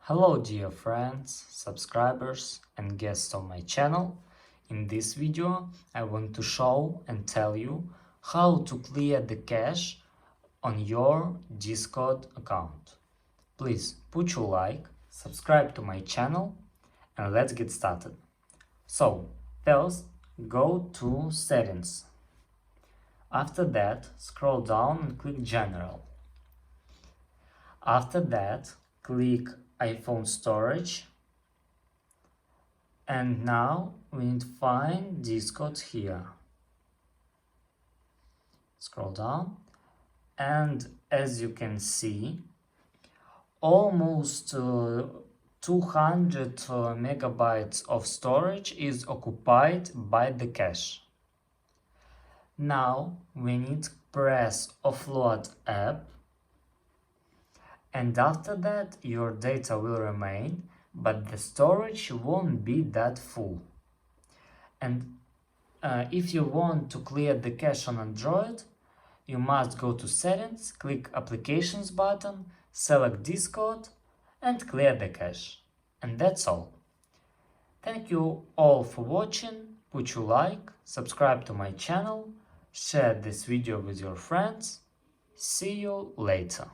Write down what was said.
Hello dear friends, subscribers and guests on my channel. In this video I want to show and tell you how to clear the cache on your Discord account. Please put your like, subscribe to my channel and let's get started. So first go to settings. After that scroll down and click general. After that click iPhone storage, and now we need to find Discord here. Scroll down, and as you can see, almost 200 megabytes of storage is occupied by the cache. Now we need to press offload app, and after that your data will remain, but the storage won't be that full. And if you want to clear the cache on Android, you must go to settings, click applications button, select Discord and clear the cache. And that's all. Thank you all for watching, put your like, subscribe to my channel, share this video with your friends. See you later.